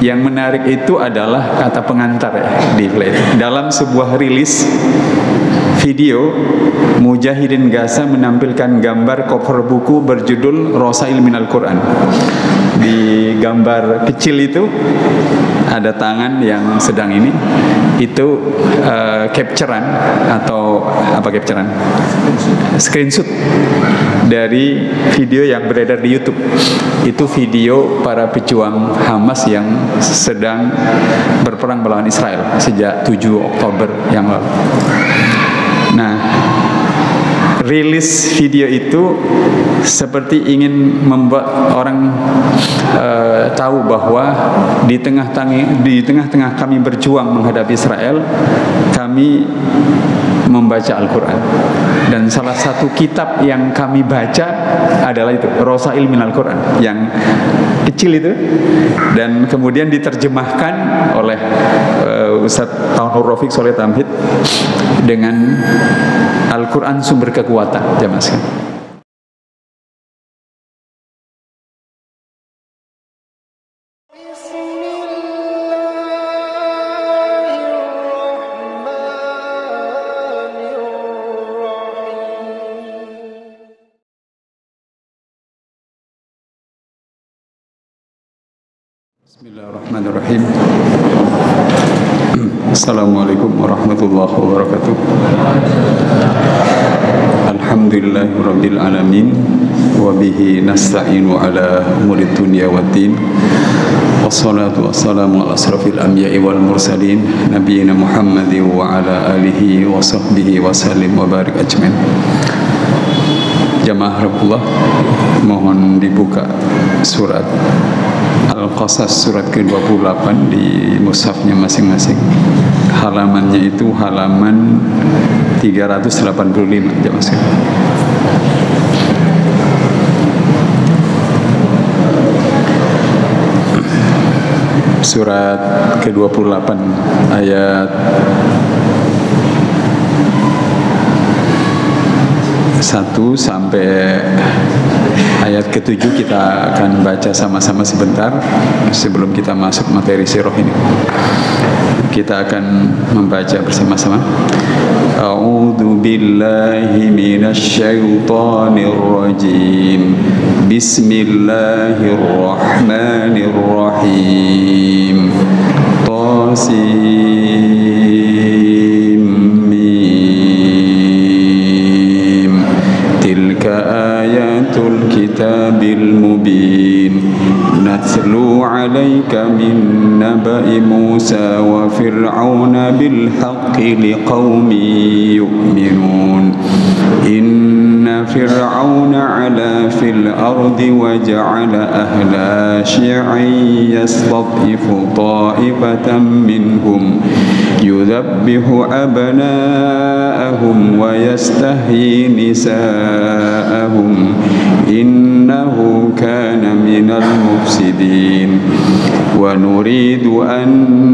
Yang menarik itu adalah kata pengantar ya di play. Dalam sebuah rilis video, Mujahidin Gaza menampilkan gambar cover buku berjudul Rosail Minal Quran. Di gambar kecil itu ada tangan yang sedang ini, itu capturean atau apa capturean? Screenshot dari video yang beredar di YouTube. Itu video para pejuang Hamas yang sedang berperang melawan Israel sejak 7 Oktober yang lalu. Nah, rilis video itu seperti ingin membuat orang tahu bahwa di tengah-tengah kami berjuang menghadapi Israel, kami membaca Al-Quran. Dan salah satu kitab yang kami baca adalah itu, Rosail Minal Quran, yang kecil itu, dan kemudian diterjemahkan oleh Ustadz Taunur Rafiq Soleh Tamhid dengan Al-Quran Sumber Kekuatan, jamaah sekalian. Bismillahirrahmanirrahim. Assalamualaikum warahmatullahi wabarakatuh. Alhamdulillahirabbil alamin wa bihi nasta'inu ala umurid dunya waddin. Wassalatu wassalamu ala asrafil anbiya'i wal mursalin nabiyina Muhammadin wa ala alihi wa sahbihi wa sallim wa barik ajmain. Jamaah Rabbullah, mohon dibuka surat Al-Qasas surat ke-28 di mushafnya masing-masing. Halamannya itu halaman 385, jamaah sekalian. Surat ke-28 ayat 1 sampai ayat ke-7 kita akan baca sama-sama sebentar sebelum kita masuk materi sirah ini. Kita akan membaca bersama-sama. A'udzu billahi minasy syaithanir rajim. Bismillahirrahmanirrahim. Tasim mim. Tilka ayatul kitabil mubin. Nathlu 'alaika min naba'i Musa wa Fir'auna bil haqqi liqaumin yu'minun. Inna Fir'auna 'ala fil ardi wa ja'ala ahlaha syi'an yastad'ifu ta'ifatan minhum yudhabbihu abna'ahum wa yastahyi nisa'ahum. Innahu kana minal mufsidin. Wa nuridu an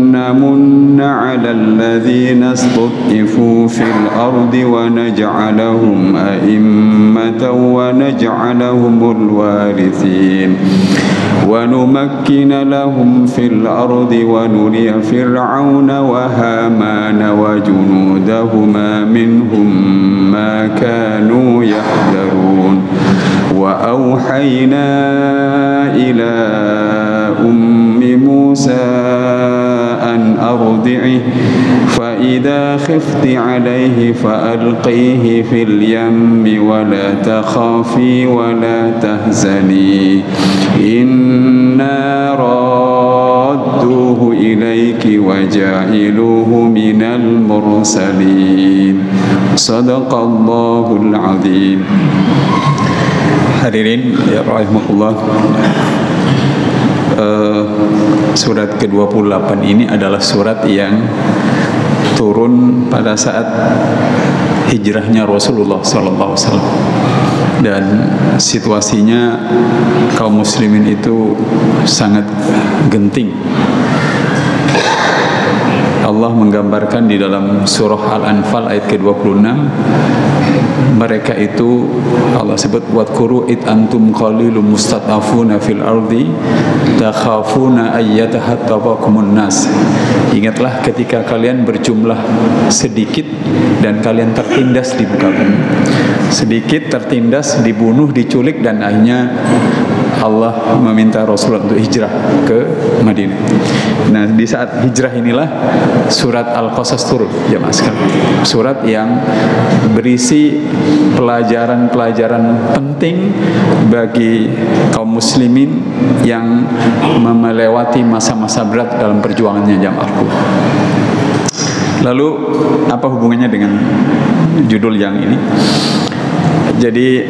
namunna 'alal ladzina istud'ifu fil ardi wa naj'alahum a'immatan wa naj'alahumul warithin. Wa numakkina lahum fil ardi wa nuriya fir'auna wa hamana wa junudahuma minhum ma kanu yahdharun. Wa awhayna ila ummi Musa an ardi'ih fa idha khifti alayhi fa alqihi fil yammi wa la takhafi wa la tahzani inna radduhu ilayki wa ja'iluhu minal mursalin. Sadaqallahul azim. Hadirin ya rahimakumullah, surat ke-28 ini adalah surat yang turun pada saat hijrahnya Rasulullah SAW, dan situasinya kaum muslimin itu sangat genting. Allah menggambarkan di dalam surah Al-Anfal ayat ke-26, mereka itu Allah sebut wadhkuru id antum qalilum mustad'afuna fil ardi takhafuna ayyatahattabakumun nas. Ingatlah ketika kalian berjumlah sedikit dan kalian tertindas di muka bumi. Sedikit, tertindas, dibunuh, diculik, dan akhirnya Allah meminta Rasulullah untuk hijrah ke Madinah. Nah, di saat hijrah inilah surat Al-Qasas turun, jemaah sekalian. Surat yang berisi pelajaran-pelajaran penting bagi kaum muslimin yang melewati masa-masa berat dalam perjuangannya, jemaahku. Lalu apa hubungannya dengan judul yang ini? Jadi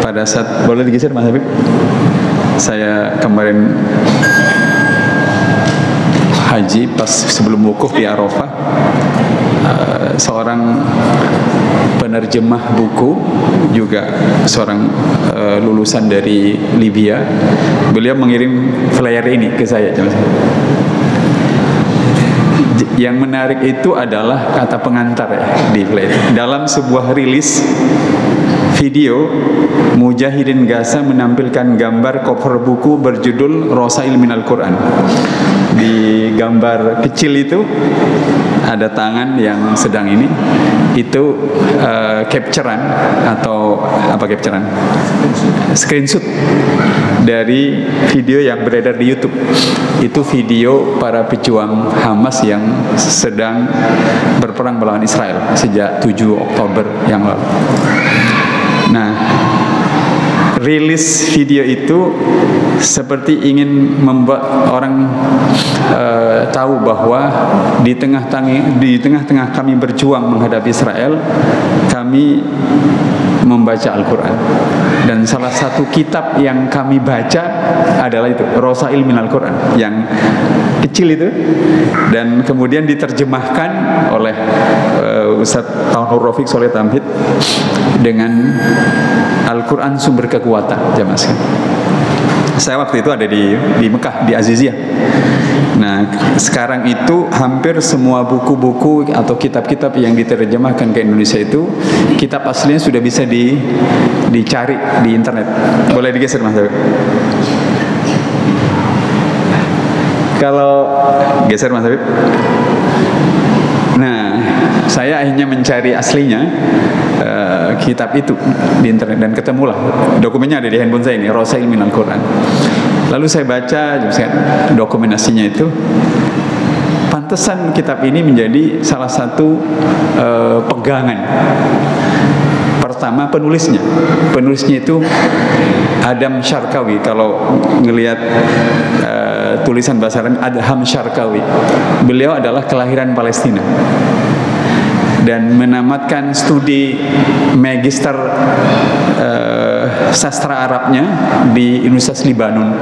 pada saat, boleh digeser Mas Habib? Saya kemarin haji, pas sebelum wukuf di Arafah, seorang penerjemah buku, juga seorang lulusan dari Libya, beliau mengirim flyer ini ke saya. Yang menarik itu adalah kata pengantar ya, di flyer. Dalam sebuah rilis video, Mujahidin Gaza menampilkan gambar cover buku berjudul Rosail Minal Quran. Di gambar kecil itu ada tangan yang sedang ini, itu capturean atau apa capturean? Screenshot dari video yang beredar di YouTube. Itu video para pejuang Hamas yang sedang berperang melawan Israel sejak 7 Oktober yang lalu. Nah, rilis video itu seperti ingin membuat orang tahu bahwa di tengah-tengah kami berjuang menghadapi Israel, kami membaca Al-Quran. Dan salah satu kitab yang kami baca adalah itu, Rosail Minal Quran, yang kecil itu, dan kemudian diterjemahkan oleh Ustaz Taunur Rafiq Soleh Tamhid dengan Al-Quran Sumber Kekuatan, jamaah sekalian. Saya waktu itu ada di Mekah, di Aziziyah. Nah, sekarang itu hampir semua buku-buku atau kitab-kitab yang diterjemahkan ke Indonesia itu, kitab aslinya sudah bisa dicari di internet. Boleh digeser Mas? Kalau geser Mas Habib. Nah, saya akhirnya mencari aslinya kitab itu di internet, dan ketemulah dokumennya, ada di handphone saya ini, Rosail Minal Quran. Lalu saya baca dokumentasinya itu, pantesan kitab ini menjadi salah satu pegangan. Pertama, penulisnya itu Adam Syarkawi. Kalau ngelihat tulisan bahasa Arab, Adham Syarkawi, beliau adalah kelahiran Palestina dan menamatkan studi magister sastra Arabnya di Universitas Libanon.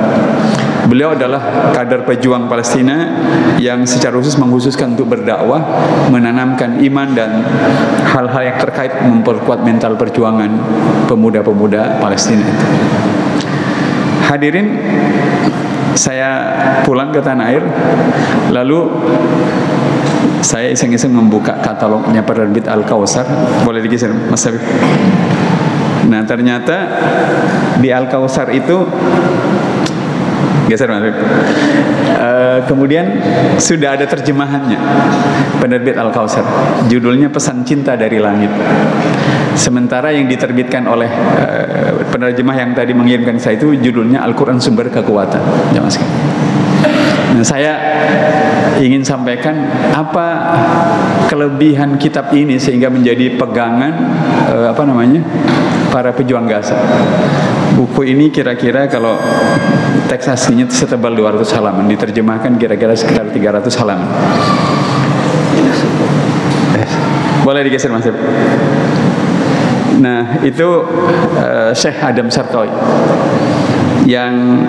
Beliau adalah kader pejuang Palestina yang secara khusus mengkhususkan untuk berdakwah, menanamkan iman dan hal-hal yang terkait memperkuat mental perjuangan pemuda-pemuda Palestina itu. Hadirin, saya pulang ke tanah air, lalu saya iseng-iseng membuka katalognya penerbit Al-Kautsar. Boleh digeser Mas Habib? Nah, ternyata di Al-Kautsar itu, geser Mas Habib, kemudian sudah ada terjemahannya, penerbit Al-Kautsar, judulnya Pesan Cinta dari Langit. Sementara yang diterbitkan oleh penerjemah yang tadi mengirimkan saya itu judulnya Al-Quran Sumber Kekuatan. Jangan sekali. Nah, saya ingin sampaikan apa kelebihan kitab ini sehingga menjadi pegangan para pejuang Gaza. Buku ini kira-kira kalau teks aslinya setebal 200 halaman, diterjemahkan kira-kira sekitar 300 halaman. Boleh digeser Mas. Nah, itu Syekh Adam Syarkawi yang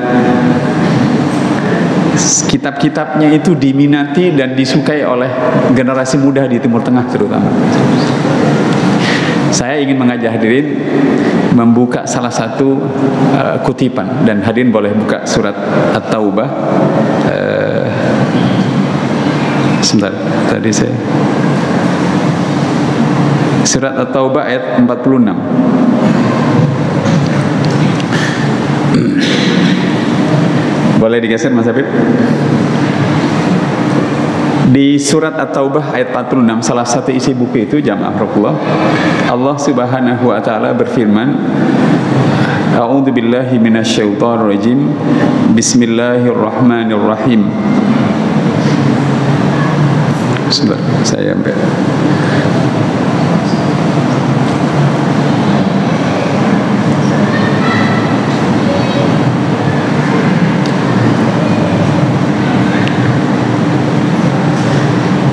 kitab-kitabnya itu diminati dan disukai oleh generasi muda di Timur Tengah terutama. Saya ingin mengajak hadirin membuka salah satu kutipan, dan hadirin boleh buka surat At-Taubah Sebentar, tadi saya Surat At-Taubah ayat 46. Boleh digeser Mas Habib? Di surat At-Taubah ayat 46, salah satu isi buku itu jamaah Rasulullah, Allah Subhanahu wa taala berfirman, A'udzu billahi minasyaitonir rajim. Bismillahirrahmanirrahim. Sebentar, saya ambil.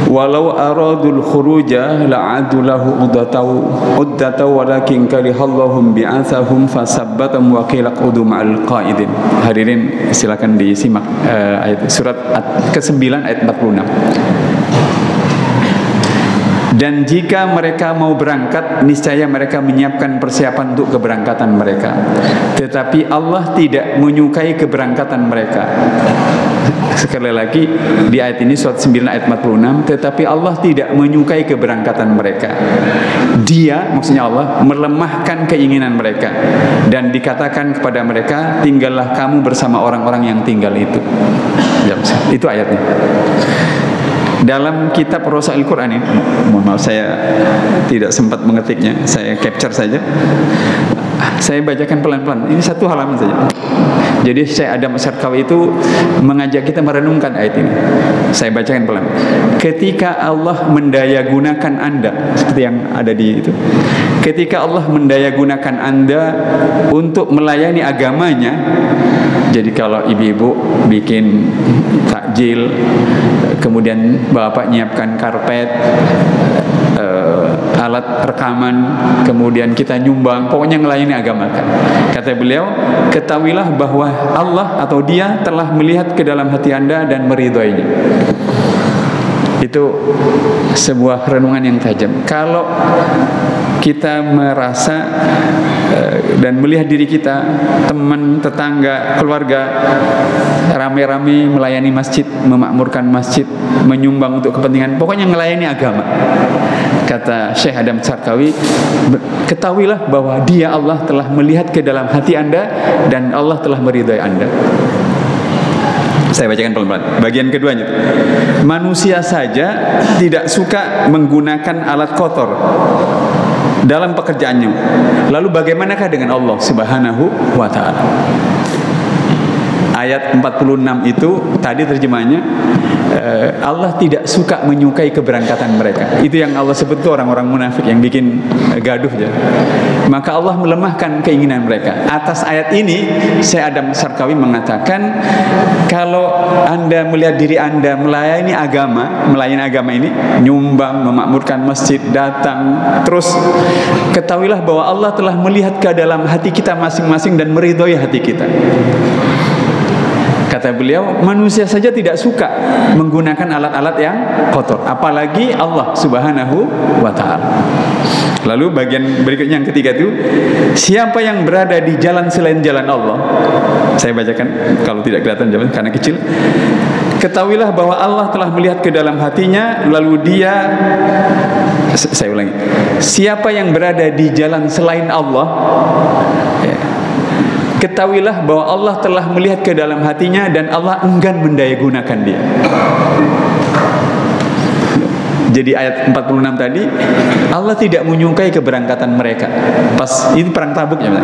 Walau aradul khuruja la'adu lahu uddataw walakin karihallahum bi'athahum fasabbatam wa qila qudu ma'al qa'idin. Hadirin silakan disimak ayat surat ke-9 ayat 46. Dan jika mereka mau berangkat, niscaya mereka menyiapkan persiapan untuk keberangkatan mereka. Tetapi Allah tidak menyukai keberangkatan mereka. Sekali lagi di ayat ini surat 9 ayat 46, tetapi Allah tidak menyukai keberangkatan mereka. Dia, maksudnya Allah, melemahkan keinginan mereka dan dikatakan kepada mereka, tinggallah kamu bersama orang-orang yang tinggal itu. Itu ayatnya. Dalam kitab Rasail Quran ini, mohon maaf saya tidak sempat mengetiknya, saya capture saja. Saya bacakan pelan-pelan. Ini satu halaman saja. Jadi Syekh Adam Syarqawi itu mengajak kita merenungkan ayat ini. Saya bacakan pelan. Ketika Allah mendayagunakan Anda, seperti yang ada di itu. Ketika Allah mendayagunakan Anda untuk melayani agamanya. Jadi kalau ibu-ibu bikin takjil, kemudian bapak nyiapkan karpet, alat rekaman, kemudian kita nyumbang, pokoknya ngelayani agama kan. Kata beliau, ketahuilah bahwa Allah atau Dia telah melihat ke dalam hati Anda dan meridhoinya. Itu sebuah renungan yang tajam. Kalau kita merasa dan melihat diri kita, teman, tetangga, keluarga rame-rame melayani masjid, memakmurkan masjid, menyumbang untuk kepentingan, pokoknya melayani agama. Kata Syekh Adam Syarqawi, ketahuilah bahwa Dia, Allah, telah melihat ke dalam hati Anda dan Allah telah meridhai Anda. Saya bacakan pelan-pelan. Bagian keduanya, manusia saja tidak suka menggunakan alat kotor dalam pekerjaannya. Lalu bagaimanakah dengan Allah Subhanahu wa ta'ala? Ayat 46 itu tadi terjemahnya, Allah tidak suka menyukai keberangkatan mereka. Itu yang Allah sebut itu orang-orang munafik yang bikin gaduh ya. Maka Allah melemahkan keinginan mereka. Atas ayat ini Syekh Adam Syarqawi mengatakan, kalau Anda melihat diri Anda melayani agama ini, nyumbang, memakmurkan masjid, datang, terus ketahuilah bahwa Allah telah melihat ke dalam hati kita masing-masing dan meridhoi hati kita. Kata beliau, manusia saja tidak suka menggunakan alat-alat yang kotor, apalagi Allah Subhanahu wa ta'ala. Lalu bagian berikutnya yang ketiga itu, siapa yang berada di jalan selain jalan Allah, saya bacakan kalau tidak kelihatan jalan karena kecil. Ketahuilah bahwa Allah telah melihat ke dalam hatinya, lalu Dia, saya ulangi, siapa yang berada di jalan selain Allah, ketahuilah bahwa Allah telah melihat ke dalam hatinya dan Allah enggan mendayagunakan dia. Jadi ayat 46 tadi, Allah tidak menyukai keberangkatan mereka. Pas ini perang Tabuk ya,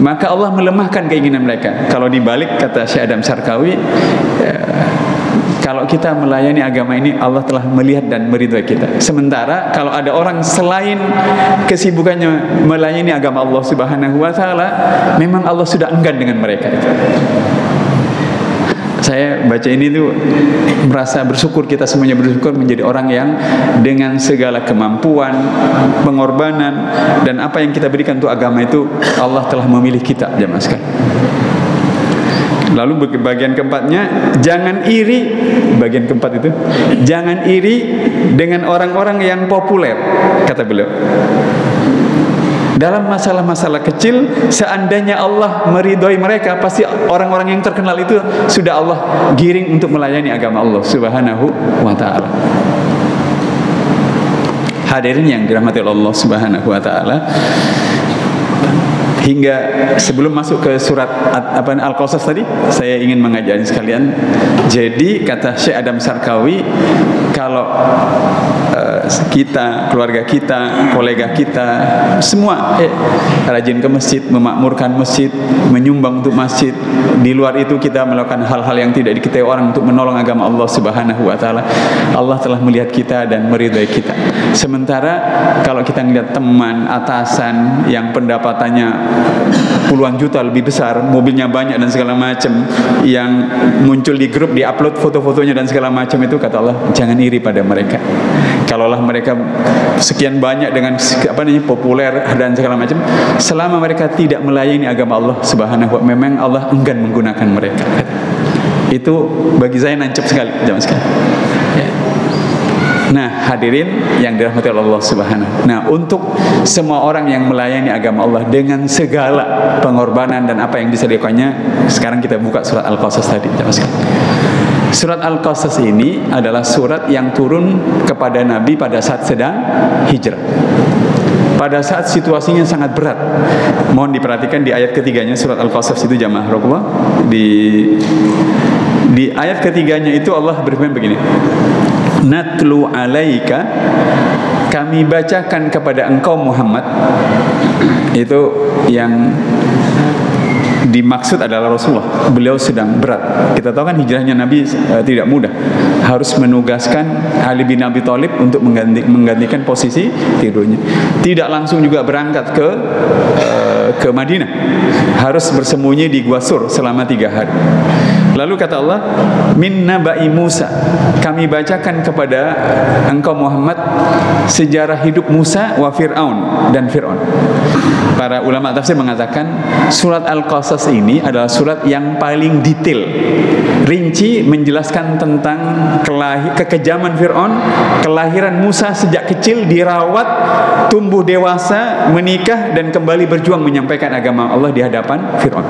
maka Allah melemahkan keinginan mereka. Kalau dibalik, kata Syekh Adam Syarqawi, kalau kita melayani agama ini, Allah telah melihat dan meridhai kita. Sementara kalau ada orang selain kesibukannya melayani agama Allah Subhanahu wa ta'ala, memang Allah sudah enggan dengan mereka itu. Saya baca ini tuh merasa bersyukur, kita semuanya bersyukur menjadi orang yang dengan segala kemampuan, pengorbanan dan apa yang kita berikan untuk agama itu, Allah telah memilih kita, jamaah sekalian. Lalu bagian keempatnya, jangan iri. Bagian keempat itu, jangan iri dengan orang-orang yang populer, kata beliau. Dalam masalah-masalah kecil, seandainya Allah meridhoi mereka, pasti orang-orang yang terkenal itu sudah Allah giring untuk melayani agama Allah Subhanahu wa ta'ala. Hadirin yang dirahmati Allah Subhanahu wa ta'ala, hingga sebelum masuk ke surat Al-Qasas tadi, saya ingin mengajari sekalian. Jadi kata Syekh Adam Sarkawi, kalau kita, keluarga kita, kolega kita, semua rajin ke masjid, memakmurkan masjid, menyumbang untuk masjid. Di luar itu kita melakukan hal-hal yang tidak diketahui orang untuk menolong agama Allah Subhanahu wa ta'ala. Allah telah melihat kita dan meridai kita. Sementara kalau kita melihat teman, atasan yang pendapatannya puluhan juta, lebih besar, mobilnya banyak dan segala macam, yang muncul di grup, di-upload foto-fotonya dan segala macam, itu kata Allah, jangan iri pada mereka. Kalaulah mereka sekian banyak dengan populer dan segala macam, selama mereka tidak melayani agama Allah Subhanahu wa ta'ala, memang Allah enggan menggunakan mereka. Itu bagi saya nancep sekali, jamaah sekalian. Ya. Nah, hadirin yang dirahmati Allah Subhanahu. Nah, untuk semua orang yang melayani agama Allah dengan segala pengorbanan dan apa yang bisa dilakukannya, sekarang kita buka surat Al-Qasas tadi, jamaah sekalian. Surat Al-Qasas ini adalah surat yang turun kepada Nabi pada saat sedang hijrah, pada saat situasinya sangat berat. Mohon diperhatikan di ayat ketiganya surat Al-Qasas itu, jamaah Rasulullah. Di ayat ketiganya itu Allah berfirman begini, natlu alaika, kami bacakan kepada engkau Muhammad. Itu yang dimaksud adalah Rasulullah. Beliau sedang berat. Kita tahu kan hijrahnya Nabi tidak mudah. Harus menugaskan Ali bin Abi Thalib untuk menggantikan posisi tidurnya. Tidak langsung juga berangkat ke Madinah. Harus bersembunyi di Gua Sur selama 3 hari. Lalu kata Allah, min naba'i Musa, kami bacakan kepada engkau Muhammad sejarah hidup Musa wa Fir'aun dan Fir'aun. Para ulama tafsir mengatakan surat Al-Qasas ini adalah surat yang paling detail, rinci menjelaskan tentang kekejaman Fir'aun, kelahiran Musa sejak kecil, dirawat, tumbuh dewasa, menikah, dan kembali berjuang menyampaikan agama Allah di hadapan Fir'aun.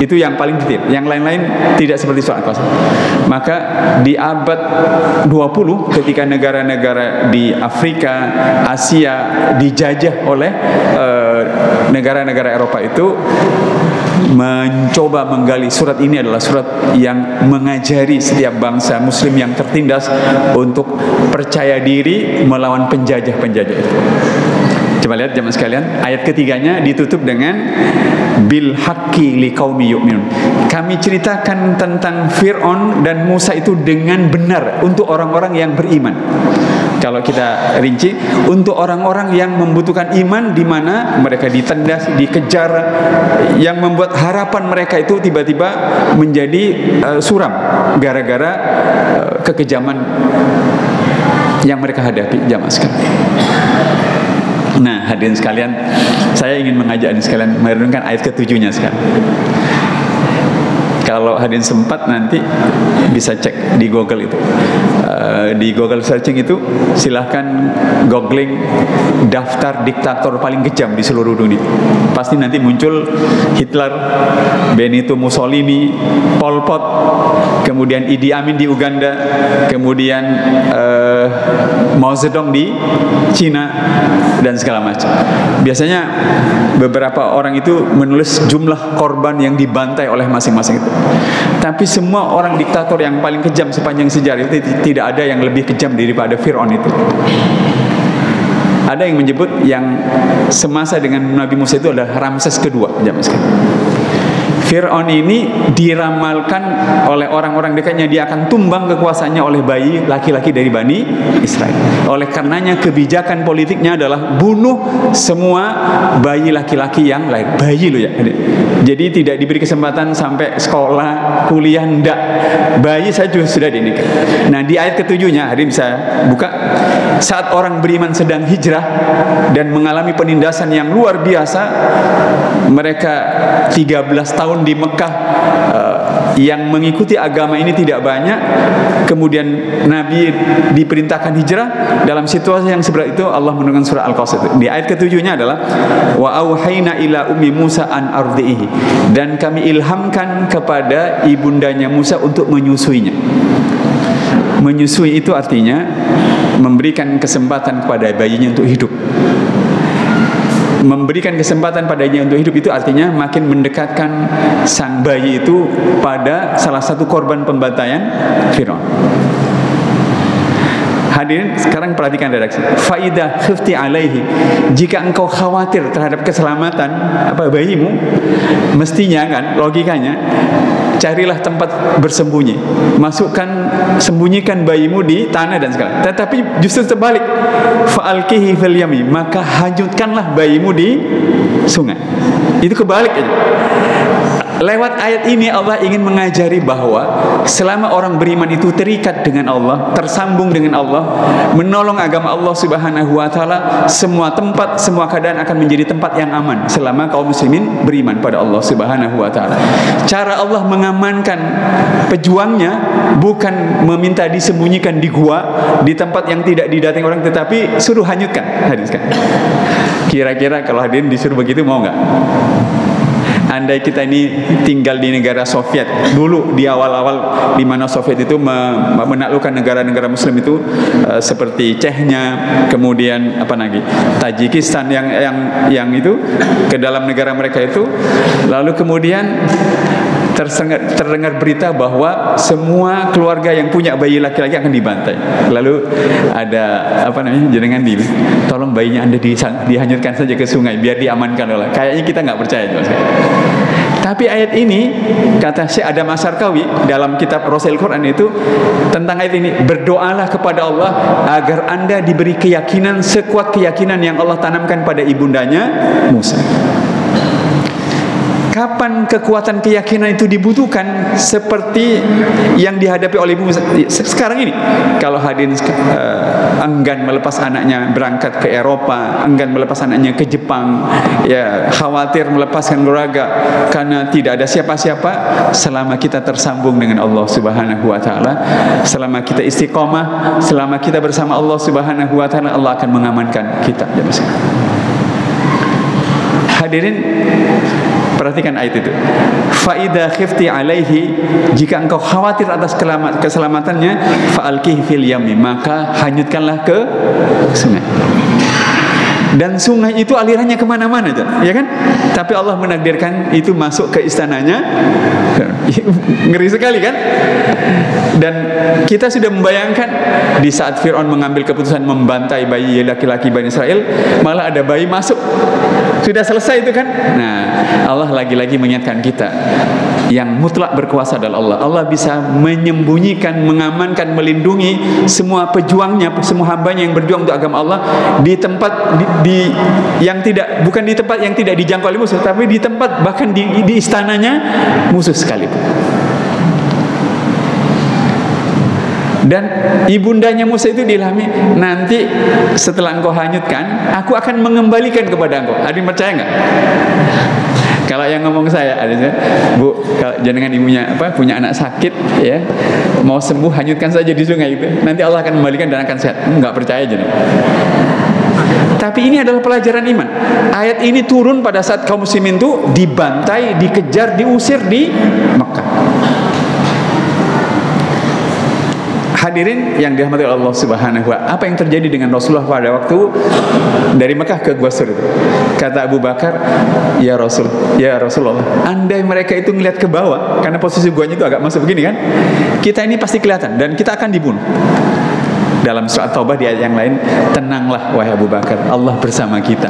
Itu yang paling detail. Yang lain-lain tidak seperti surat Al-Qasas. Maka di abad 20 ketika negara-negara di Afrika, Asia dijajah oleh negara-negara Eropa itu mencoba menggali surat ini, adalah surat yang mengajari setiap bangsa muslim yang tertindas untuk percaya diri melawan penjajah-penjajah itu. Coba lihat jemaah sekalian, ayat ketiganya ditutup dengan bil haqqi liqaumi yu'minun. Kami ceritakan tentang Fir'aun dan Musa itu dengan benar untuk orang-orang yang beriman. Kalau kita rinci, untuk orang-orang yang membutuhkan iman, di mana mereka ditindas, dikejar, yang membuat harapan mereka itu tiba-tiba menjadi suram gara-gara kekejaman yang mereka hadapi, jamaah sekalian. Nah, hadirin sekalian, saya ingin mengajak hadirin sekalian merenungkan ayat ke-7-nya sekarang. Kalau hadirin sempat nanti bisa cek di Google itu. Di Google searching itu silahkan googling daftar diktator paling kejam di seluruh dunia. Pasti nanti muncul Hitler, Benito Mussolini, Pol Pot, kemudian Idi Amin di Uganda, kemudian Mao Zedong di Cina, dan segala macam. Biasanya beberapa orang itu menulis jumlah korban yang dibantai oleh masing-masing itu. Tapi semua orang diktator yang paling kejam sepanjang sejarah itu tidak ada yang lebih kejam daripada Fir'aun itu. Ada yang menyebut yang semasa dengan Nabi Musa itu adalah Ramses kedua, jamaah sekalian. Fir'aun ini diramalkan oleh orang-orang dekatnya, dia akan tumbang kekuasaannya oleh bayi laki-laki dari Bani Israel. Oleh karenanya kebijakan politiknya adalah bunuh semua bayi laki-laki yang lain. Bayi loh ya. Jadi tidak diberi kesempatan sampai sekolah, kuliah, enggak. Bayi saja sudah dinikah. Nah, di ayat ke-7-nya, hari bisa buka. Saat orang beriman sedang hijrah dan mengalami penindasan yang luar biasa, mereka 13 tahun di Mekah yang mengikuti agama ini tidak banyak, kemudian Nabi diperintahkan hijrah. Dalam situasi yang seperti itu Allah menurunkan surah Al-Qasas. Di ayat ke-7-nya adalah wa auhayna ila ummi Musa an ardihi, dan kami ilhamkan kepada ibundanya Musa untuk menyusuinya. Menyusui itu artinya memberikan kesempatan kepada bayinya untuk hidup. Memberikan kesempatan padanya untuk hidup itu artinya makin mendekatkan sang bayi itu pada salah satu korban pembantaian Firaun. Hadirin sekarang perhatikan redaksi. Faidah khifti alaihi, jika engkau khawatir terhadap keselamatan bayimu, mestinya kan logikanya carilah tempat bersembunyi, sembunyikan bayimu di tanah dan segala. Tetapi justru terbalik, fa'alqihi fil yami, maka hanyutkanlah bayimu di sungai. Itu kebalik aja. Lewat ayat ini Allah ingin mengajari bahwa selama orang beriman itu terikat dengan Allah, tersambung dengan Allah, menolong agama Allah Subhanahu wa taala, semua tempat, semua keadaan akan menjadi tempat yang aman selama kaum muslimin beriman pada Allah Subhanahu wa taala. Cara Allah mengamankan pejuangnya bukan meminta disembunyikan di gua, di tempat yang tidak didatangi orang, tetapi suruh hanyutkan. Hadiskan. Kira-kira kalau hadirin disuruh begitu mau nggak? Andai kita ini tinggal di negara Soviet dulu, di awal-awal di mana Soviet itu menaklukkan negara-negara Muslim itu seperti Chechnya, kemudian Tajikistan yang itu ke dalam negara mereka itu, lalu kemudian terdengar berita bahwa semua keluarga yang punya bayi laki-laki akan dibantai. Lalu ada jenengan bilang, tolong bayinya Anda dihanyutkan saja ke sungai biar diamankan oleh. Kayaknya kita nggak percaya. Tapi ayat ini, kata Syekh Adam Asy-Syarqawi dalam kitab Rasail Quran itu tentang ayat ini, berdoalah kepada Allah agar Anda diberi keyakinan sekuat keyakinan yang Allah tanamkan pada ibundanya Musa. Kapan kekuatan keyakinan itu dibutuhkan? Seperti yang dihadapi oleh ibu sekarang ini. Kalau hadirin enggan melepas anaknya berangkat ke Eropa, enggan melepas anaknya ke Jepang, ya khawatir melepaskan keluarga karena tidak ada siapa-siapa. Selama kita tersambung dengan Allah Subhanahu wa taala, selama kita istiqomah, selama kita bersama Allah Subhanahu wa taala, Allah akan mengamankan kita. Hadirin, perhatikan ayat itu. Faida khifti alaihi, jika engkau khawatir atas keselamatannya, fa'alqihi fil yami, maka hanyutkanlah ke sungai. Dan sungai itu alirannya kemana-mana, ya kan? Tapi Allah menakdirkan itu masuk ke istananya. Ngeri sekali kan? Dan kita sudah membayangkan di saat Fir'aun mengambil keputusan membantai bayi laki-laki Bani Israel, malah ada bayi masuk. Sudah selesai itu kan? Nah, Allah lagi-lagi mengingatkan kita, yang mutlak berkuasa adalah Allah. Allah bisa menyembunyikan, mengamankan, melindungi semua pejuangnya, semua hambanya yang berjuang untuk agama Allah di tempat yang tidak, bukan di tempat yang tidak dijangkau oleh musuh, tapi di tempat bahkan di istananya musuh sekalipun. Dan ibundanya Musa itu diilhami, nanti setelah engkau hanyutkan, aku akan mengembalikan kepada engkau. Ada yang percaya nggak? Kalau yang ngomong saya, Bu, kalau jenengan ibunya punya anak sakit, ya mau sembuh, hanyutkan saja di sungai itu, nanti Allah akan kembalikan dan akan sehat. Nggak percaya jenengan. Tapi ini adalah pelajaran iman. Ayat ini turun pada saat kaum muslimin itu dibantai, dikejar, diusir di Mekah. Hadirin yang dirahmati Allah Subhanahu wa taala, apa yang terjadi dengan Rasulullah pada waktu dari Mekah ke Gua Sur itu? Kata Abu Bakar, ya Rasulullah, andai mereka itu ngelihat ke bawah, karena posisi guanya itu agak masuk begini kan, kita ini pasti kelihatan dan kita akan dibunuh. Dalam surat Taubah di ayat yang lain, tenanglah wahai Abu Bakar, Allah bersama kita.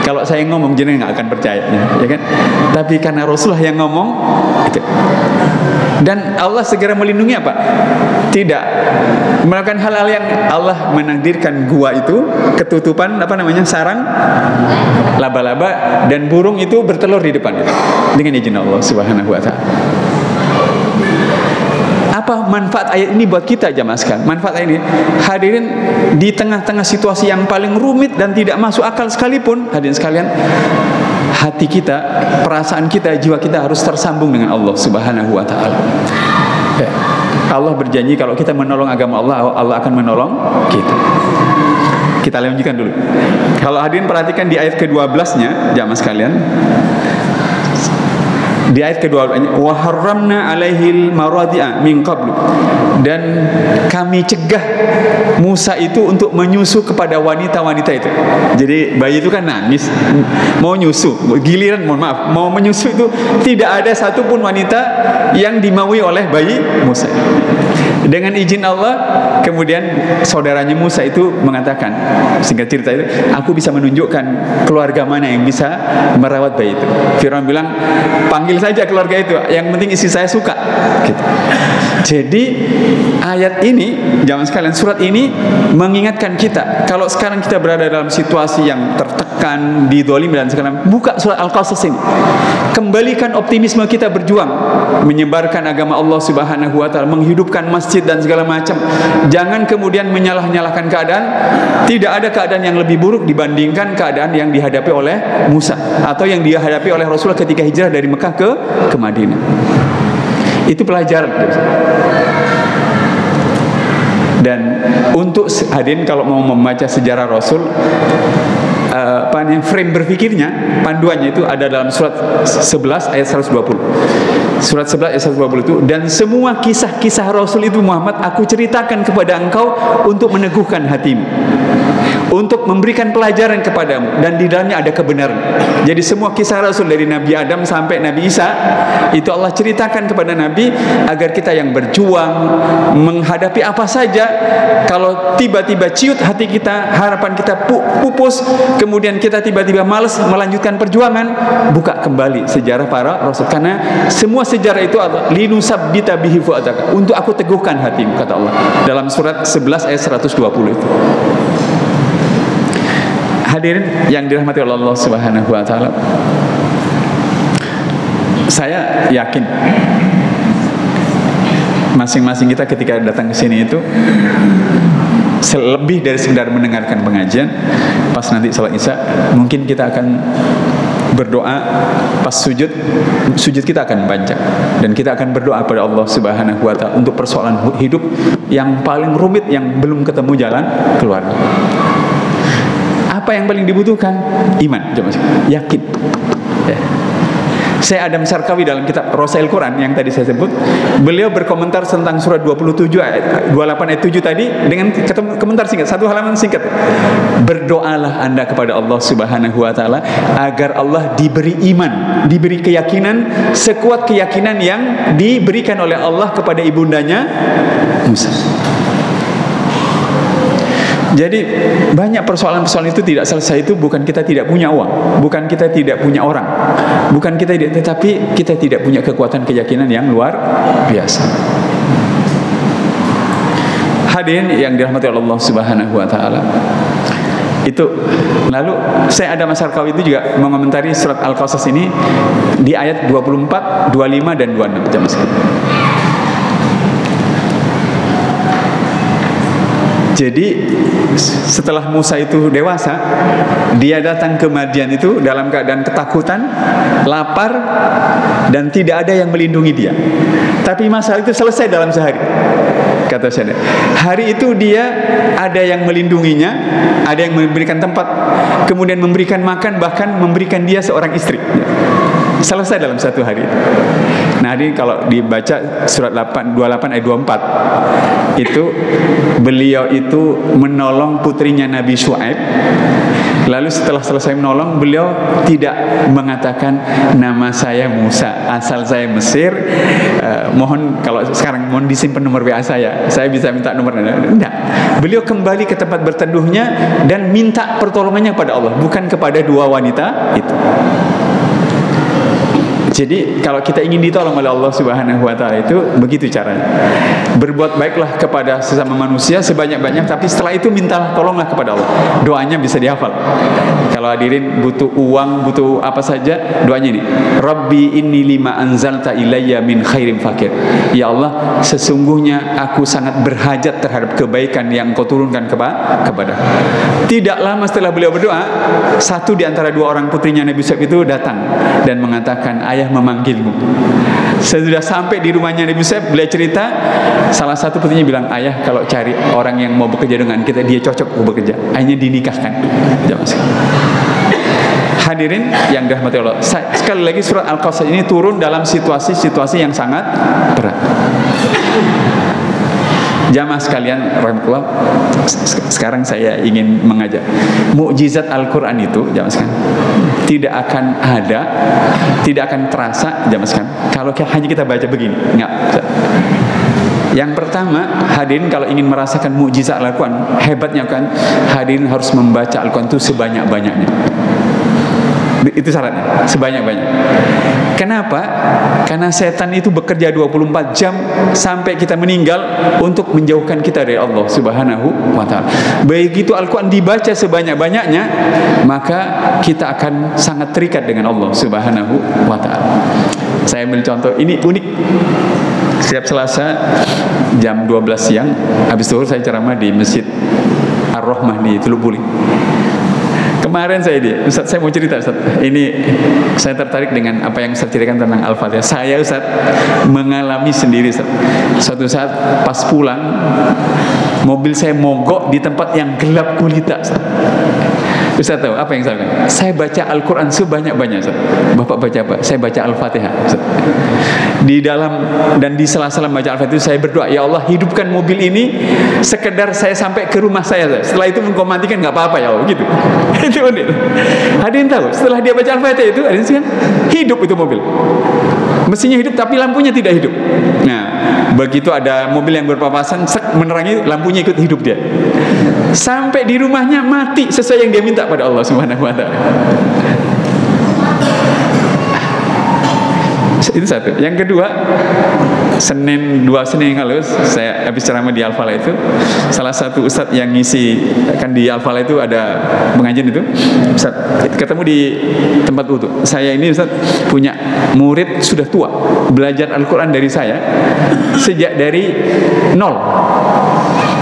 Kalau saya ngomong jenengan nggak akan percaya, ya kan? Tapi karena Rasulullah yang ngomong, itu. Dan Allah segera melindungi apa? Tidak melakukan hal-hal yang Allah menakdirkan gua itu ketutupan sarang laba-laba dan burung itu bertelur di depan dengan izin Allah Subhanahu wa taala. Apa manfaat ayat ini buat kita jamaah sekalian? Manfaat ayat ini, hadirin, di tengah-tengah situasi yang paling rumit dan tidak masuk akal sekalipun, hadirin sekalian, hati kita, perasaan kita, jiwa kita harus tersambung dengan Allah Subhanahu wa taala. Ya. Allah berjanji kalau kita menolong agama Allah, Allah akan menolong kita. Kita lanjutkan dulu. Kalau hadirin perhatikan di ayat ke-12-nya, jamaah sekalian. Di ayat ke-12, wa harramna alaihil maradi'a min qablu, dan kami cegah Musa itu untuk menyusu kepada wanita-wanita itu. Jadi bayi itu kan nangis mau nyusu, giliran mau menyusu itu tidak ada satupun wanita yang dimaui oleh bayi Musa. Dengan izin Allah, kemudian saudaranya Musa itu mengatakan, singkat cerita itu, aku bisa menunjukkan keluarga mana yang bisa merawat bayi itu. Firaun bilang, panggil saja keluarga itu, yang penting istri saya suka gitu. Jadi ayat ini, jamaah sekalian, surat ini mengingatkan kita, kalau sekarang kita berada dalam situasi yang tertekan, didolim dan sekarang, buka surat Al-Qasas ini, kembalikan optimisme kita berjuang menyebarkan agama Allah Subhanahu wa taala, menghidupkan masjid dan segala macam. Jangan kemudian menyalah-nyalahkan keadaan. Tidak ada keadaan yang lebih buruk dibandingkan keadaan yang dihadapi oleh Musa atau yang dihadapi oleh Rasulullah ketika hijrah dari Mekah ke Madinah. Itu pelajaran. Dan untuk hadirin kalau mau membaca sejarah Rasul, frame berpikirnya, panduannya itu ada dalam surat 11 ayat 120. Surat 11 ayat 120 itu, dan semua kisah-kisah Rasul itu Muhammad aku ceritakan kepada engkau untuk meneguhkan hatimu, untuk memberikan pelajaran kepadamu, dan di dalamnya ada kebenaran. Jadi semua kisah Rasul dari Nabi Adam sampai Nabi Isa itu Allah ceritakan kepada Nabi agar kita yang berjuang menghadapi apa saja, kalau tiba-tiba ciut hati kita, harapan kita pupus, kemudian kita tiba-tiba malas melanjutkan perjuangan, buka kembali sejarah para Rasul, karena semua sejarah itu linusabbita bihi fu'adaka, untuk aku teguhkan hatimu, kata Allah dalam surat 11 ayat 120 itu. Hadirin yang dirahmati oleh Allah Subhanahu wa taala, saya yakin masing-masing kita ketika datang ke sini itu lebih dari sekedar mendengarkan pengajian. Pas nanti salat Isya mungkin kita akan berdoa, pas sujud kita akan baca, dan kita akan berdoa pada Allah Subhanahu wa taala untuk persoalan hidup yang paling rumit, yang belum ketemu jalan keluar. Apa yang paling dibutuhkan? Iman, yakin. Ya. Saya Adam Sarkawi dalam kitab Rosail Quran yang tadi saya sebut, beliau berkomentar tentang surat 27 ayat 28 ayat 7 tadi dengan komentar singkat, satu halaman singkat. Berdoalah Anda kepada Allah Subhanahu wa taala agar Allah diberi iman, diberi keyakinan sekuat keyakinan yang diberikan oleh Allah kepada ibundanya Musa. Jadi banyak persoalan-persoalan itu tidak selesai itu bukan kita tidak punya uang, bukan kita tidak punya orang, bukan kita tidak, tetapi kita tidak punya kekuatan keyakinan yang luar biasa. Hadirin yang dirahmati Allah Subhanahu wa taala. Itu lalu saya ada Sarkawi itu juga mengomentari surat Al-Qasas ini di ayat 24, 25 dan 26 jamaah sekalian. Jadi setelah Musa itu dewasa, dia datang ke Madian itu dalam keadaan ketakutan, lapar, dan tidak ada yang melindungi dia. Tapi masalah itu selesai dalam sehari, kata saya. Hari itu dia ada yang melindunginya, ada yang memberikan tempat, kemudian memberikan makan, bahkan memberikan dia seorang istri. Selesai dalam satu hari. Nah, ini kalau dibaca surat 28 ayat 24 itu, beliau itu menolong putrinya Nabi Syuaib. Lalu setelah selesai menolong, beliau tidak mengatakan nama saya Musa, asal saya Mesir, mohon kalau sekarang mohon disimpan nomor WA saya bisa minta nomornya. Tidak. Beliau kembali ke tempat berteduhnya dan minta pertolongannya kepada Allah, bukan kepada dua wanita itu. Jadi kalau kita ingin ditolong oleh Allah Subhanahu wa taala itu begitu caranya. Berbuat baiklah kepada sesama manusia sebanyak-banyak, tapi setelah itu mintalah tolonglah kepada Allah. Doanya bisa dihafal. Kalau hadirin butuh uang, butuh apa saja, doanya ini. Rabbi inni lima anzalta ilayya min khairin fakir. Ya Allah, sesungguhnya aku sangat berhajat terhadap kebaikan yang Kau turunkan kepada. Tidak lama setelah beliau berdoa, satu di antara dua orang putrinya Nabi Yusuf itu datang dan mengatakan, ayah memanggilmu. Sesudah sampai di rumahnya Nabi Yusuf, beliau cerita, salah satu putrinya bilang, ayah kalau cari orang yang mau bekerja dengan kita, dia cocok untuk bekerja. Akhirnya dinikahkan. Hadirin yang dirahmati Allah, sekali lagi surat Al-Qasas ini turun dalam situasi-situasi yang sangat berat. Jamaah sekalian rahmatullah, sekarang saya ingin mengajak, mukjizat Al-Quran itu jamaah sekalian tidak akan ada, tidak akan terasa jamaah sekalian kalau hanya kita baca begini. Enggak. Yang pertama, hadirin kalau ingin merasakan mukjizat Al-Quran, hebatnya kan hadirin harus membaca Al-Quran itu sebanyak-banyaknya. Itu syaratnya, sebanyak-banyak. Kenapa? Karena setan itu bekerja 24 jam sampai kita meninggal untuk menjauhkan kita dari Allah Subhanahu wa taala. Begitu Al-Quran dibaca sebanyak-banyaknya, maka kita akan sangat terikat dengan Allah Subhanahu wa taala. Saya ambil contoh, ini unik. Setiap Selasa jam 12 siang habis zuhur saya ceramah di Masjid Ar-Rahmah di Teluk Buli. Kemarin Ustaz, saya mau cerita Ustaz. Ini saya tertarik dengan apa yang Ustaz ceritakan tentang Al-Fatihah. Saya Ustaz mengalami sendiri Ustaz. Suatu saat pas pulang, mobil saya mogok di tempat yang gelap gulita Ustaz. Ustaz tahu apa yang saya lakukan? Saya baca Al-Quran sebanyak-banyak Ustaz. Bapak baca apa? Saya baca Al-Fatihah Ustaz. Di dalam dan di sela-sela baca Al-Fatihah itu saya berdoa, ya Allah hidupkan mobil ini sekedar saya sampai ke rumah saya Ustaz. Setelah itu engkau matikan nggak apa-apa ya Allah, gitu. Itu unik. Hadirin tahu, setelah dia baca Al-Fatihah itu hadirin kan hidup itu mobil. Mesinnya hidup tapi lampunya tidak hidup. Nah, begitu ada mobil yang berpapasan menerangi, lampunya ikut hidup dia. Sampai di rumahnya mati sesuai yang dia minta pada Allah Subhanahu wa taala. Itu satu. Yang kedua, dua Senin yang lalu saya habis ceramah di Al-Falah itu, salah satu ustadz yang ngisi kan di Al-Falah itu ada pengajian itu, ustadz ketemu di tempat wudu. Saya ini ustadz punya murid sudah tua, belajar Al-Quran dari saya sejak dari nol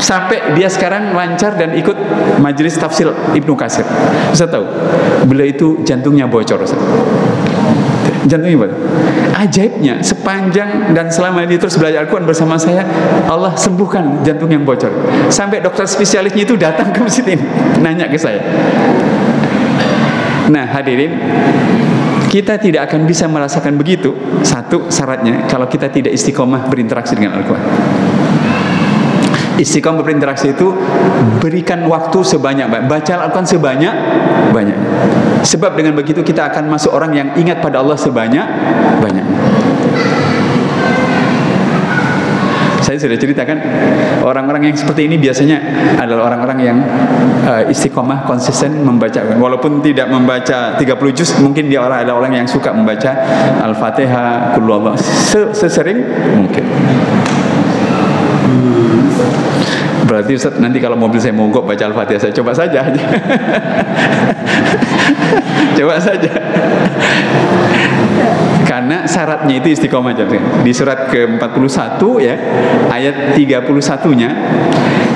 sampai dia sekarang lancar dan ikut majelis tafsir Ibnu Katsir. Ustaz tahu, beliau itu jantungnya bocor Ustaz. Jantungnya bocor. Ajaibnya, sepanjang dan selama dia terus belajar Al-Quran bersama saya, Allah sembuhkan jantung yang bocor. Sampai dokter spesialisnya itu datang ke masjid ini nanya ke saya. Nah hadirin, kita tidak akan bisa merasakan begitu. Satu syaratnya, kalau kita tidak istiqomah berinteraksi dengan Al-Quran. Istiqomah berinteraksi itu berikan waktu sebanyak-banyak, baca Al-Quran sebanyak-banyak. Sebab dengan begitu kita akan masuk orang yang ingat pada Allah sebanyak-banyak. Saya sudah ceritakan, orang-orang yang seperti ini biasanya adalah orang-orang yang istiqomah, konsisten membaca. Walaupun tidak membaca 30 juz, mungkin dia adalah orang yang suka membaca Al-Fatihah, Qul huwallahu, sesering mungkin. Berarti Ustaz, nanti kalau mobil saya mogok baca Al-Fatihah, saya coba saja. Coba saja. Karena syaratnya itu istiqomah. Di surat ke-41 ya, ayat 31-nya,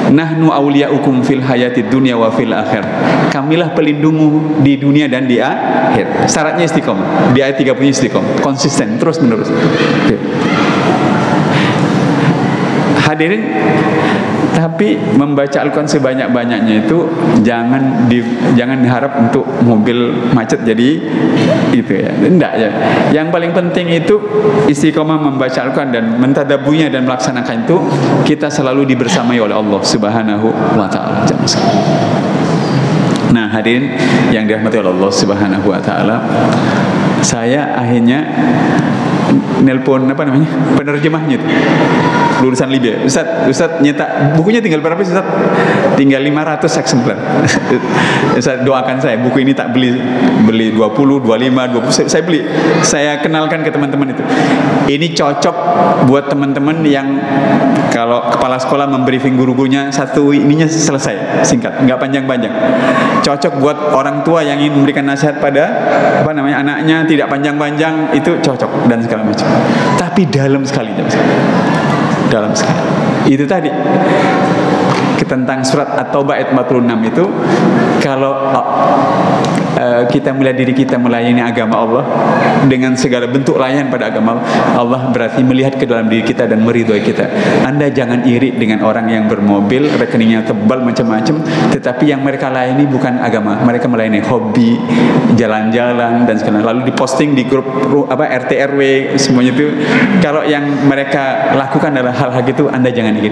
nahnu awliyaukum fil hayatid dunya wa fil akhir. Kamilah pelindungmu di dunia dan di akhir. Syaratnya istiqomah. Di ayat 30-nya istiqomah, konsisten terus menerus. Okay. Hadirin, tapi membaca Al-Quran sebanyak-banyaknya itu jangan harap untuk mobil macet jadi itu ya. Enggak ya. Yang paling penting itu istiqomah membaca Al-Quran dan mentadabburnya dan melaksanakan itu, kita selalu dibersamai oleh Allah Subhanahu wa taala. Nah, hadirin yang dirahmati oleh Allah Subhanahu wa taala, saya akhirnya nelpon penerjemahnya itu. lulusan Libya. Ustaz nyetak bukunya tinggal berapa Ustaz? Tinggal 500 eksemplar. Ustaz doakan saya, buku ini tak beli 20, 25, 20, saya beli. Saya kenalkan ke teman-teman itu. Ini cocok buat teman-teman yang kalau kepala sekolah membriefing guru-gurunya satu ininya selesai, singkat, nggak panjang-panjang. Cocok buat orang tua yang ingin memberikan nasihat pada anaknya, tidak panjang-panjang, itu cocok dan segala macam. Tapi dalam sekali, dalam sekali. Itu tadi tentang surat At-Taubah ayat 46 itu, kalau kita melihat diri kita melayani agama Allah dengan segala bentuk layanan pada agama Allah, berarti melihat ke dalam diri kita dan meridhoi kita. Anda jangan iri dengan orang yang bermobil, rekeningnya tebal macam-macam, tetapi yang mereka layani bukan agama, mereka melayani hobi, jalan-jalan dan segala. Lalu diposting di grup RT RW semuanya itu. Kalau yang mereka lakukan adalah hal-hal gitu, Anda jangan iri.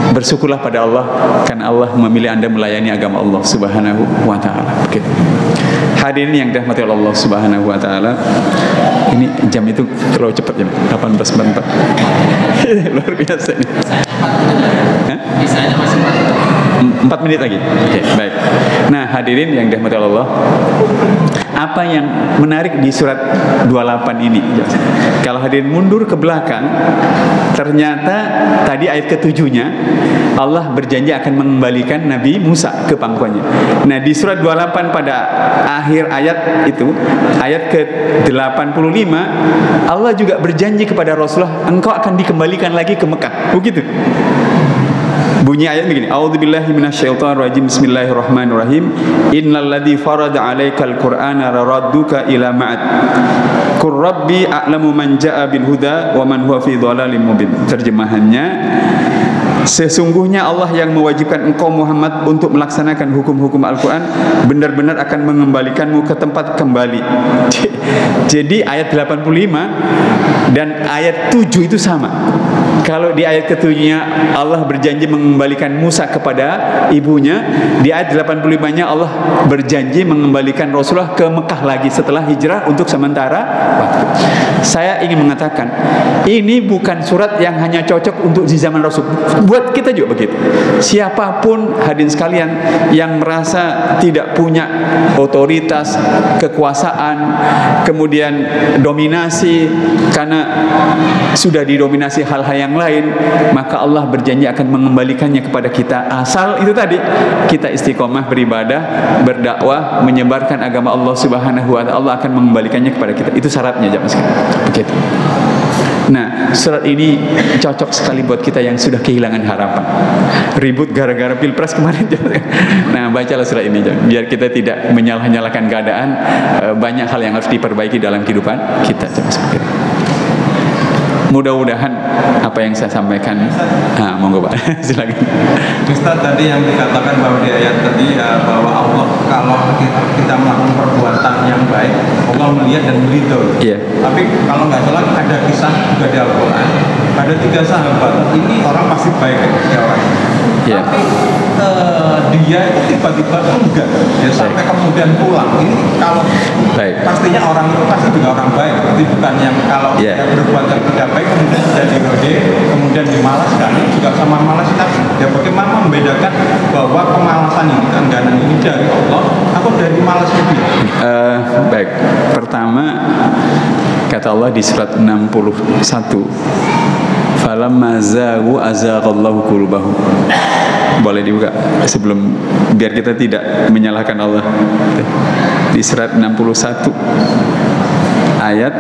Bersyukurlah pada Allah karena Allah memilih Anda melayani agama Allah Subhanahu wa taala. Oke. Hadirin yang dirahmati Allah Subhanahu wa taala, ini jam itu terlalu cepat jam 18.44. Luar biasa ini. Bisanya masih 4 menit lagi. Oke, baik. Nah, hadirin yang dirahmati Allah, apa yang menarik di surat 28 ini? Kalau hadirin mundur ke belakang, ternyata tadi ayat ke-7-nya Allah berjanji akan mengembalikan Nabi Musa ke pangkuannya. Nah, di surat 28 pada akhir ayat itu, ayat ke-85, Allah juga berjanji kepada Rasulullah, engkau akan dikembalikan lagi ke Mekah. Begitu. Bunyi ayat begini, a'udzubillahi minasyaitonirrajim, bismillahirrahmanirrahim, innalladzi farada 'alaikal qur'ana raradduka ila ma'ad qur rabbi a'lamu man ja'a bil huda wa man huwa fi dhalalim mubin. Terjemahannya, sesungguhnya Allah yang mewajibkan engkau Muhammad untuk melaksanakan hukum-hukum Al-Quran benar-benar akan mengembalikanmu ke tempat kembali. Jadi ayat 85 dan ayat 7 itu sama. Kalau di ayat ke-7-nya Allah berjanji mengembalikan Musa kepada ibunya, di ayat 85-nya Allah berjanji mengembalikan Rasulullah ke Mekah lagi setelah hijrah untuk sementara waktu. Saya ingin mengatakan, ini bukan surat yang hanya cocok untuk di zaman Rasul. Buat kita juga begitu. Siapapun hadirin sekalian yang merasa tidak punya otoritas, kekuasaan, kemudian dominasi karena sudah didominasi hal-hal yang lain, maka Allah berjanji akan mengembalikannya kepada kita, asal itu tadi kita istiqomah beribadah, berdakwah, menyebarkan agama Allah Subhanahu wa taala. Allah akan mengembalikannya kepada kita. Itu syaratnya jemaah sekalian. Begitu. Nah, surat ini cocok sekali buat kita yang sudah kehilangan harapan, ribut gara-gara pilpres kemarin. Nah, bacalah surat ini biar kita tidak menyalah-nyalahkan keadaan. Banyak hal yang harus diperbaiki dalam kehidupan kita. Mudah-mudahan apa yang saya sampaikan, monggo Pak, silakan. Ustaz, tadi yang dikatakan bahwa di ayat tadi bahwa Allah kalau kita melakukan perbuatan yang baik, Allah melihat dan meridhoi. Iya. Tapi kalau nggak salah ada kisah juga di Al-Quran, ada 3 sahabat. Ini orang pasti baik ya orang. Iya. Tapi dia itu tiba-tiba enggak, dia sampai kemudian pulang. Ini kalau baik, pastinya orang itu pasti juga orang baik, berarti bukan yang kalau dia berbuat yang tidak baik kemudian jadi rode, kemudian dimalaskan. Ini juga sama malas tadi. Ya bagaimana membedakan bahwa kemalasan ini, keengganan ini dari Allah atau dari malas itu? Baik, pertama kata Allah di surat 61, falamma zaghu azaghallahu qulubahum. Boleh dibuka sebelum, biar kita tidak menyalahkan Allah. Di surat 61 ayat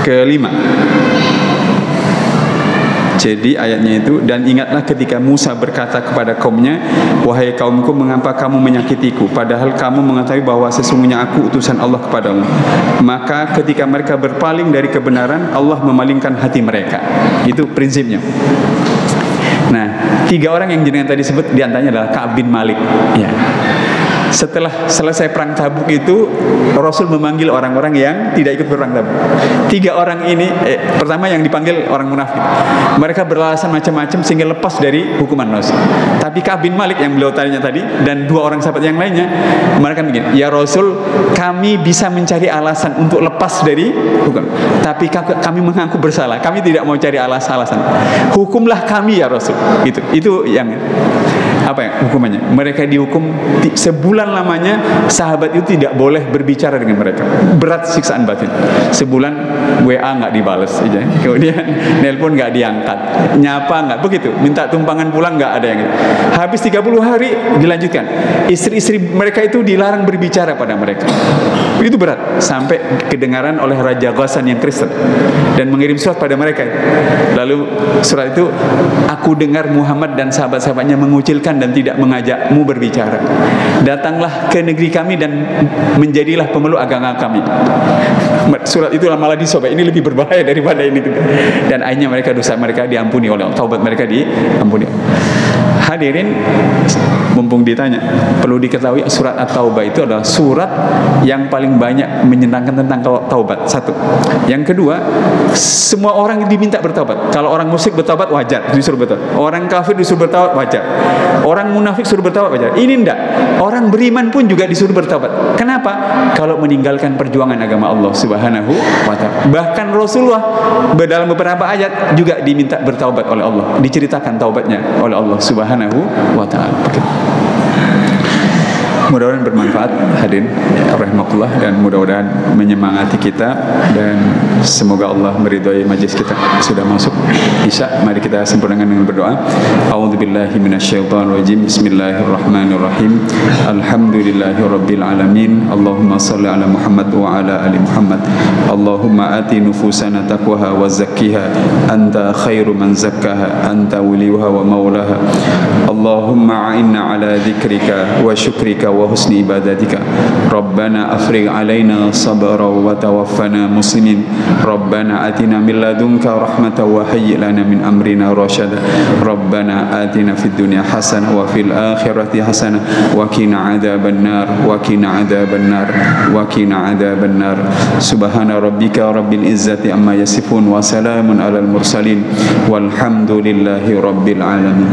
ke-5. Jadi ayatnya itu, dan ingatlah ketika Musa berkata kepada kaumnya, wahai kaumku, mengapa kamu menyakitiku padahal kamu mengetahui bahwa sesungguhnya aku utusan Allah kepadamu. Maka ketika mereka berpaling dari kebenaran, Allah memalingkan hati mereka. Itu prinsipnya. Nah, 3 orang yang jenengan tadi sebut diantaranya adalah Ka'ab bin Malik. Ya. Setelah selesai perang Tabuk itu, Rasul memanggil orang-orang yang tidak ikut perang Tabuk. 3 orang ini, pertama yang dipanggil orang munafik. Mereka beralasan macam-macam sehingga lepas dari hukuman Rasul. Tapi Ka'ab bin Malik yang beliau tanya tadi dan 2 orang sahabat yang lainnya, mereka begini, ya Rasul, kami bisa mencari alasan untuk lepas dari hukum, tapi kami mengaku bersalah. Kami tidak mau cari alasan. Hukumlah kami ya Rasul. Itu yang apa ya hukumannya? Mereka dihukum sebulan lamanya. Sahabat itu tidak boleh berbicara dengan mereka. Berat siksaan batin. Sebulan WA nggak dibalas aja. Kemudian nelpon nggak diangkat, nyapa nggak, begitu. Minta tumpangan pulang nggak ada yang itu. Habis 30 hari dilanjutkan. Istri-istri mereka itu dilarang berbicara pada mereka. Itu berat, sampai kedengaran oleh Raja Ghassan yang Kristen dan mengirim surat pada mereka. Lalu surat itu, aku dengar Muhammad dan sahabat-sahabatnya mengucilkan dan tidak mengajakmu berbicara. Datanglah ke negeri kami dan menjadilah pemeluk agama kami. Surat itu malah disobek. Ini lebih berbahaya daripada ini. Dan akhirnya dosa mereka diampuni oleh Allah, taubat mereka diampuni. Hadirin, mumpung ditanya, perlu diketahui surat At-Taubah itu adalah surat yang paling banyak menyenangkan tentang taubat. 1. Yang kedua, semua orang diminta bertaubat. Kalau orang musyrik bertaubat wajar, disuruh bertaubat. Orang kafir disuruh bertaubat wajar. Orang munafik suruh bertaubat wajar. Ini enggak. Orang beriman pun juga disuruh bertaubat. Kenapa? Kalau meninggalkan perjuangan agama Allah Subhanahu wa ta'ala. Bahkan Rasulullah dalam beberapa ayat juga diminta bertaubat oleh Allah. Diceritakan taubatnya oleh Allah Subhanahu wa ta'ala. Mudah-mudahan bermanfaat hadirin rahimakumullah, dan mudah-mudahan menyemangati kita, dan semoga Allah meridhai majlis kita. Sudah masuk Isya, mari kita sempurnakan dengan berdoa. A'udzubillahi minasyaitonir rajim. Bismillahirrahmanirrahim. Alhamdulillahirabbil alamin. Allahumma shalli ala Muhammad wa ala ali Muhammad. Allahumma ati nufusana taqwaha wa zakkiha anta khairu man zakkaha anta waliyuha wa maulaha. Allahumma a'inna ala dzikrika wa syukrika wa husni ibadatika. Rabbana afrigh alaina sabra wa tawaffana muslimin. Rabbana atina min ladunka rahmatan wa hayyi lana min amrina rasyada. Rabbana atina fid dunya hasanah wa fil akhirati hasanah wa qina adzaban nar wa qina adzaban nar wa qina adzaban nar. Subhana rabbika rabbil izzati amma yasifun wa salamun alal mursalin walhamdulillahi rabbil alamin.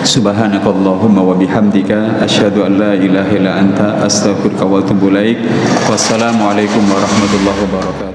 Subhanakallahumma wa bihamdika asyhadu an la ilaha illa anta astaghfiruka wa atubu ilaik. Wassalamualaikum warahmatullahi wabarakatuh.